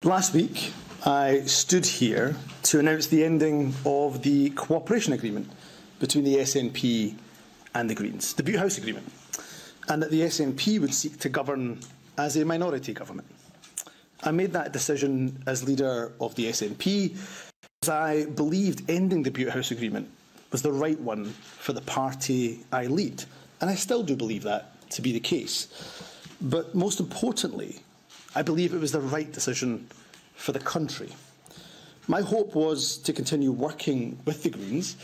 Last week, I stood here to announce the ending of the cooperation agreement between the SNP and the Greens, the Bute House Agreement, and that the SNP would seek to govern as a minority government. I made that decision as leader of the SNP as I believed ending the Bute House Agreement was the right one for the party I lead, and I still do believe that to be the case. But most importantly, I believe it was the right decision for the country. My hope was to continue working with the Greens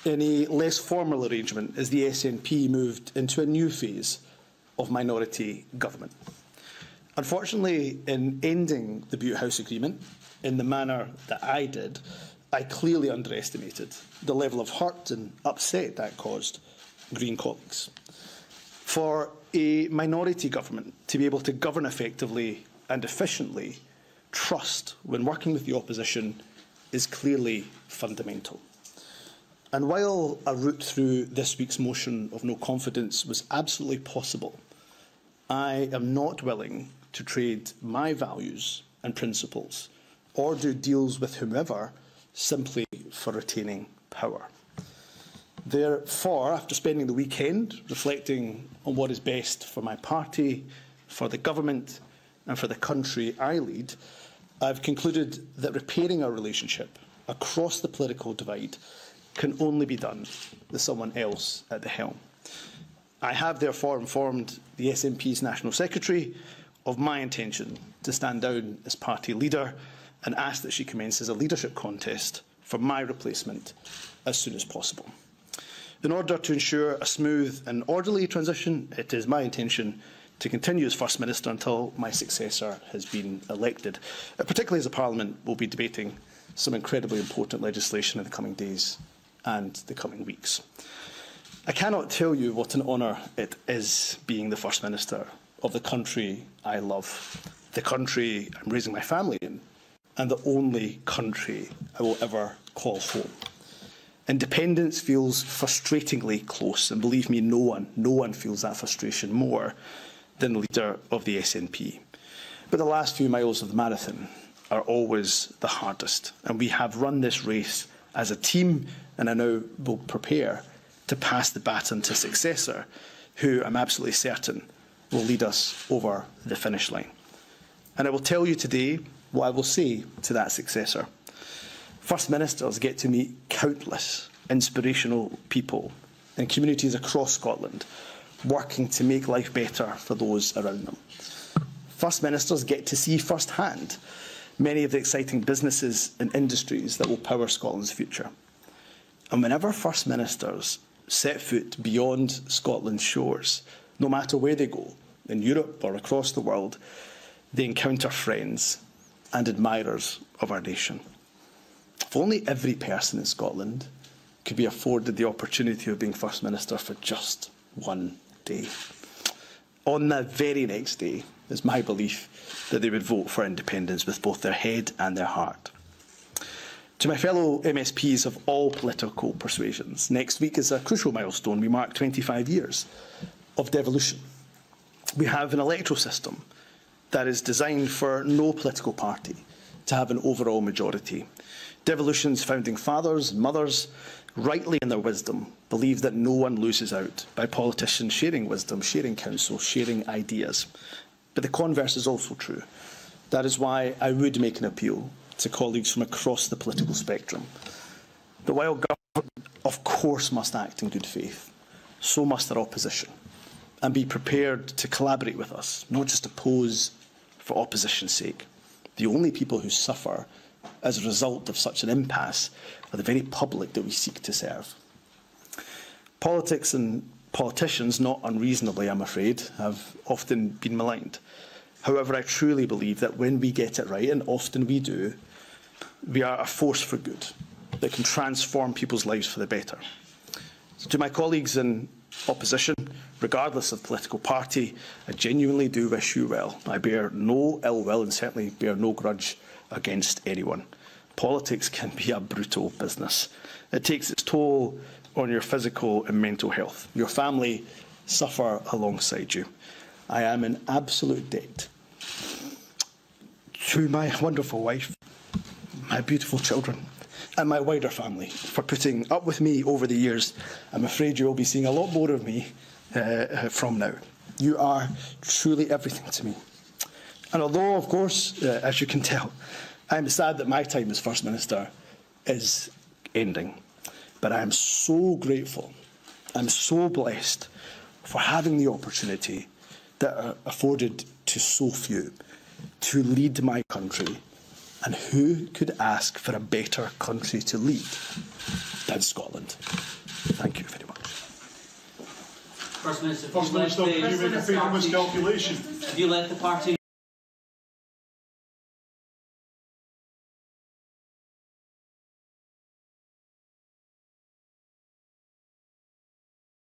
in a less formal arrangement as the SNP moved into a new phase of minority government. Unfortunately, in ending the Bute House Agreement in the manner that I did, I clearly underestimated the level of hurt and upset that caused Green colleagues. For a minority government to be able to govern effectively and efficiently, trust when working with the opposition is clearly fundamental. And while a route through this week's motion of no confidence was absolutely possible, I am not willing to trade my values and principles or do deals with whomever simply for retaining power. Therefore, after spending the weekend reflecting on what is best for my party, for the government and for the country I lead, I've concluded that repairing our relationship across the political divide can only be done with someone else at the helm. I have therefore informed the SNP's National Secretary of my intention to stand down as party leader and ask that she commences a leadership contest for my replacement as soon as possible. In order to ensure a smooth and orderly transition, it is my intention to continue as First Minister until my successor has been elected, particularly as the Parliament will be debating some incredibly important legislation in the coming days and the coming weeks. I cannot tell you what an honour it is being the First Minister of the country I love, the country I'm raising my family in, and the only country I will ever call home. Independence feels frustratingly close, and believe me, no one feels that frustration more than the leader of the SNP. But the last few miles of the marathon are always the hardest, and we have run this race as a team, and I now will prepare to pass the baton to a successor who I'm absolutely certain will lead us over the finish line. And I will tell you today what I will say to that successor. First Ministers get to meet countless inspirational people in communities across Scotland working to make life better for those around them. First Ministers get to see firsthand many of the exciting businesses and industries that will power Scotland's future. And whenever First Ministers set foot beyond Scotland's shores, no matter where they go, in Europe or across the world, they encounter friends and admirers of our nation. If only every person in Scotland could be afforded the opportunity of being First Minister for just one day. On the very next day is my belief that they would vote for independence with both their head and their heart. To my fellow MSPs of all political persuasions, next week is a crucial milestone. We mark 25 years of devolution. We have an electoral system that is designed for no political party to have an overall majority. Devolution's founding fathers and mothers, rightly in their wisdom, believe that no one loses out by politicians sharing wisdom, sharing counsel, sharing ideas. But the converse is also true. That is why I would make an appeal to colleagues from across the political spectrum. The while government, of course, must act in good faith, so must our opposition, and be prepared to collaborate with us, not just oppose for opposition's sake. The only people who suffer as a result of such an impasse are the very public that we seek to serve. Politics and politicians, not unreasonably, I'm afraid, have often been maligned. However, I truly believe that when we get it right, and often we do, we are a force for good that can transform people's lives for the better. So to my colleagues in opposition, regardless of political party, I genuinely do wish you well. I bear no ill will and certainly bear no grudge against anyone. Politics can be a brutal business. It takes its toll on your physical and mental health. Your family suffer alongside you. I am in absolute debt to my wonderful wife, my beautiful children, and my wider family for putting up with me over the years. I'm afraid you will be seeing a lot more of me from now. You are truly everything to me. And although, of course, as you can tell, I'm sad that my time as First Minister is ending, but I am so grateful, I'm so blessed for having the opportunity that are afforded to so few to lead my country. And who could ask for a better country to lead than Scotland? Thank you very much. First Minister, can you make a favour miscalculation? Have you left the party?